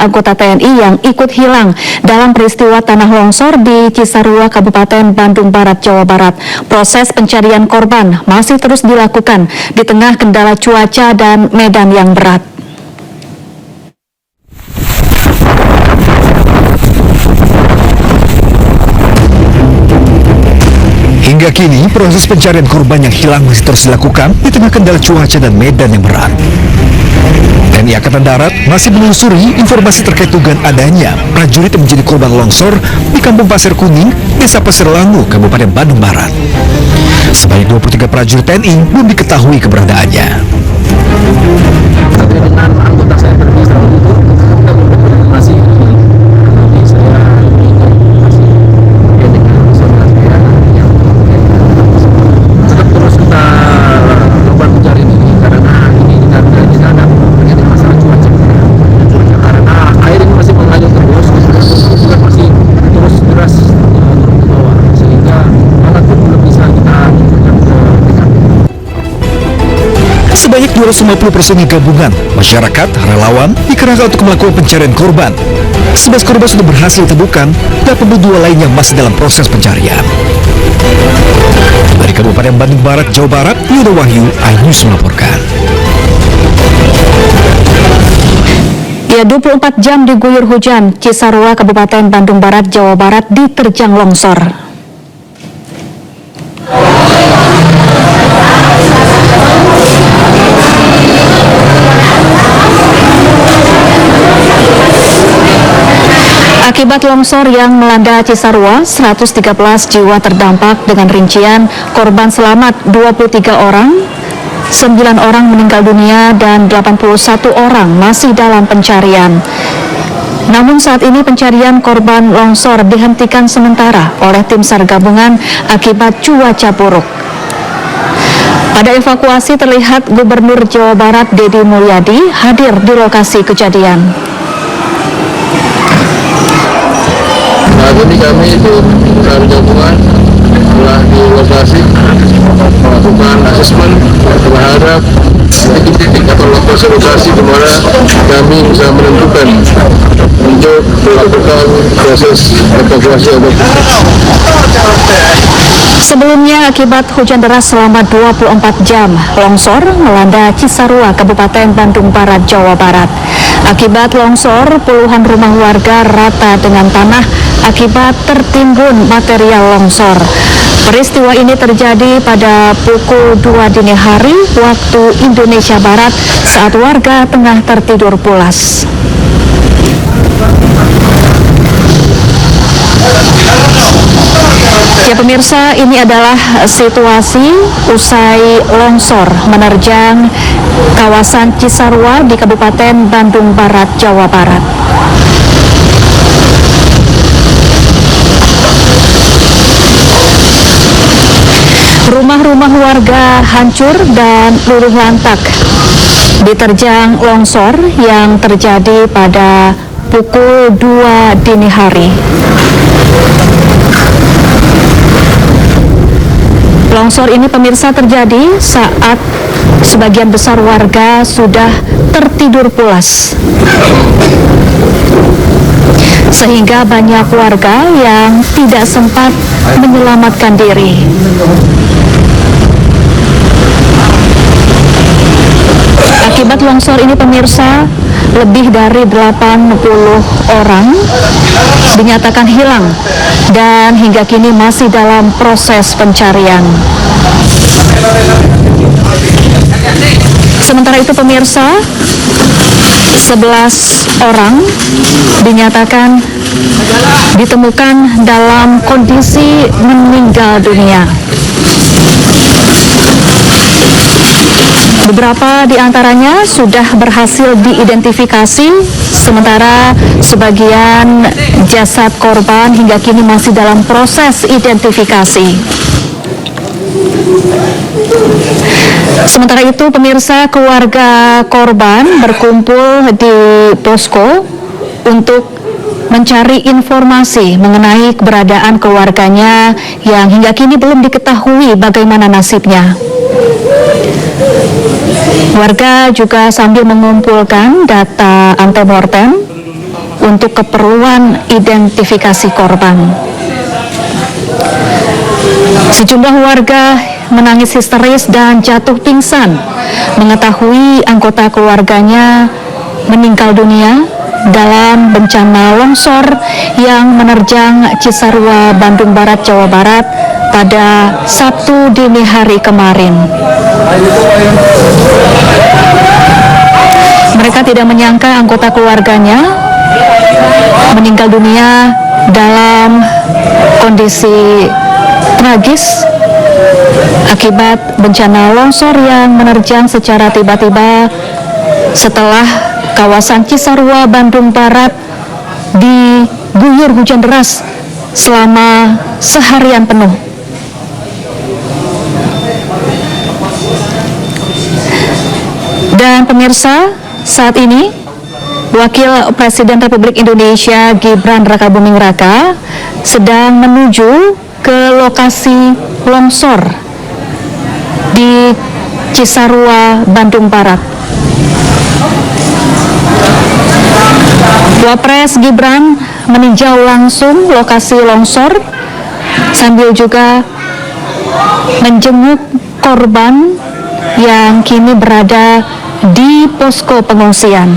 anggota TNI yang ikut hilang dalam peristiwa tanah longsor di Cisarua, Kabupaten Bandung Barat, Jawa Barat. Proses pencarian korban masih terus dilakukan di tengah kendala cuaca dan medan yang berat. Hingga kini, proses pencarian korban yang hilang masih terus dilakukan di tengah kendala cuaca dan medan yang berat. TNI Angkatan Darat masih menelusuri informasi terkait dugaan adanya prajurit yang menjadi korban longsor di Kampung Pasir Kuning, Desa Pasir Langu, Kabupaten Bandung Barat. Sebanyak 23 prajurit TNI belum diketahui keberadaannya. Dengan anggota saya berbisa itu, kita masih Sebanyak 250 personil gabungan, masyarakat, relawan dikerahkan untuk melakukan pencarian korban. 11 korban sudah berhasil ditemukan, 82 lainnya masih dalam proses pencarian. Dari Kabupaten Bandung Barat, Jawa Barat, Yuda Wahyu, iNews melaporkan. Ya, 24 jam diguyur hujan, Cisarua, Kabupaten Bandung Barat, Jawa Barat diterjang longsor. Akibat longsor yang melanda Cisarua, 113 jiwa terdampak dengan rincian korban selamat 23 orang, 9 orang meninggal dunia dan 81 orang masih dalam pencarian. Namun saat ini pencarian korban longsor dihentikan sementara oleh tim SAR gabungan akibat cuaca buruk. Pada evakuasi terlihat Gubernur Jawa Barat Deddy Mulyadi hadir di lokasi kejadian. Saat ini kami itu SAR gabungan telah di lokasi melakukan asesmen terhadap titik-titik atau lokasi di mana kami bisa menentukan untuk melakukan proses evakuasi. Sebelumnya, akibat hujan deras selama 24 jam, longsor melanda Cisarua, Kabupaten Bandung Barat, Jawa Barat. Akibat longsor, puluhan rumah warga rata dengan tanah akibat tertimbun material longsor. Peristiwa ini terjadi pada pukul 2 dini hari waktu Indonesia Barat saat warga tengah tertidur pulas. Ya pemirsa, ini adalah situasi usai longsor menerjang kawasan Cisarua di Kabupaten Bandung Barat, Jawa Barat. Rumah-rumah warga hancur dan luluh lantak diterjang longsor yang terjadi pada pukul 2 dini hari. Longsor ini pemirsa terjadi saat sebagian besar warga sudah tertidur pulas, sehingga banyak warga yang tidak sempat menyelamatkan diri. Akibat longsor ini pemirsa, lebih dari 80 orang dinyatakan hilang dan hingga kini masih dalam proses pencarian. Sementara itu pemirsa, 11 orang dinyatakan ditemukan dalam kondisi meninggal dunia. Beberapa di antaranya sudah berhasil diidentifikasi, sementara sebagian jasad korban hingga kini masih dalam proses identifikasi. Sementara itu, pemirsa, keluarga korban berkumpul di posko untuk mencari informasi mengenai keberadaan keluarganya yang hingga kini belum diketahui bagaimana nasibnya. Warga juga sambil mengumpulkan data antemortem untuk keperluan identifikasi korban. Sejumlah warga menangis histeris dan jatuh pingsan mengetahui anggota keluarganya meninggal dunia dalam bencana longsor yang menerjang Cisarua, Bandung Barat, Jawa Barat pada Sabtu dini hari kemarin. Mereka tidak menyangka anggota keluarganya meninggal dunia dalam kondisi tragis akibat bencana longsor yang menerjang secara tiba-tiba setelah kawasan Cisarua, Bandung Barat diguyur hujan deras selama seharian penuh. Dan pemirsa, saat ini Wakil Presiden Republik Indonesia Gibran Rakabuming Raka sedang menuju ke lokasi longsor di Cisarua, Bandung Barat. Wapres Gibran meninjau langsung lokasi longsor sambil juga menjenguk korban yang kini berada di posko pengungsian.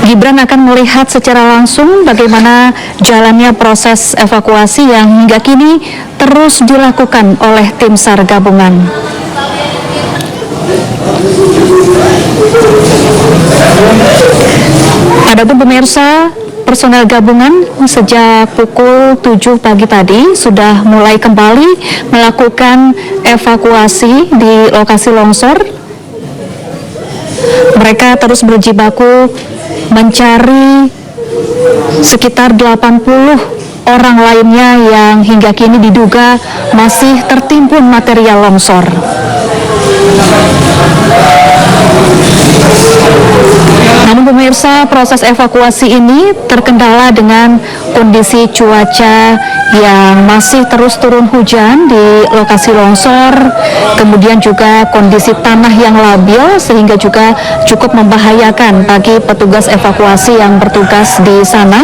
Gibran akan melihat secara langsung bagaimana jalannya proses evakuasi yang hingga kini terus dilakukan oleh tim SAR gabungan. Adapun pemirsa, personel gabungan sejak pukul 7 pagi tadi sudah mulai kembali melakukan evakuasi di lokasi longsor. Mereka terus berjibaku mencari sekitar 80 orang lainnya yang hingga kini diduga masih tertimbun material longsor. Namun pemirsa, proses evakuasi ini terkendala dengan kondisi cuaca yang masih terus turun hujan di lokasi longsor, kemudian juga kondisi tanah yang labil sehingga juga cukup membahayakan bagi petugas evakuasi yang bertugas di sana,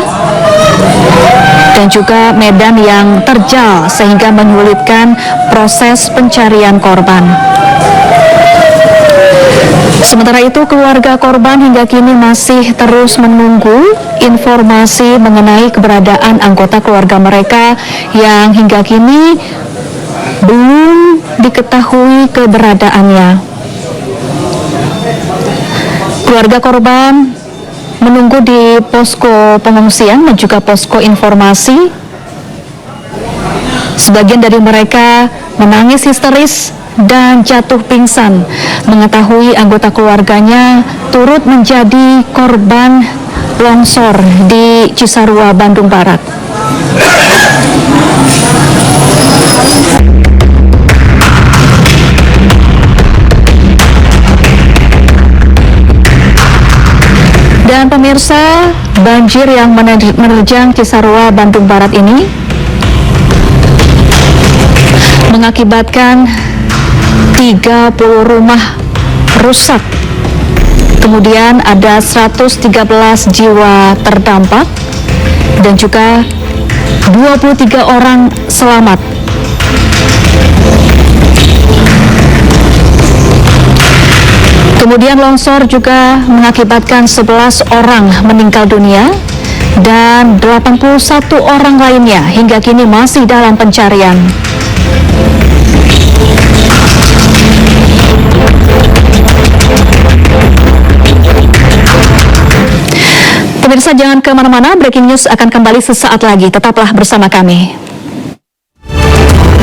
dan juga medan yang terjal sehingga menyulitkan proses pencarian korban. Sementara itu, keluarga korban hingga kini masih terus menunggu informasi mengenai keberadaan anggota keluarga mereka yang hingga kini belum diketahui keberadaannya. Keluarga korban menunggu di posko pengungsian dan juga posko informasi. Sebagian dari mereka menangis histeris dan jatuh pingsan mengetahui anggota keluarganya turut menjadi korban longsor di Cisarua, Bandung Barat. Dan pemirsa, banjir yang menerjang Cisarua, Bandung Barat ini mengakibatkan 30 rumah rusak. Kemudian ada 113 jiwa terdampak dan juga 23 orang selamat. Kemudian longsor juga mengakibatkan 11 orang meninggal dunia dan 81 orang lainnya hingga kini masih dalam pencarian. Pemirsa, jangan kemana-mana, breaking news akan kembali sesaat lagi. Tetaplah bersama kami.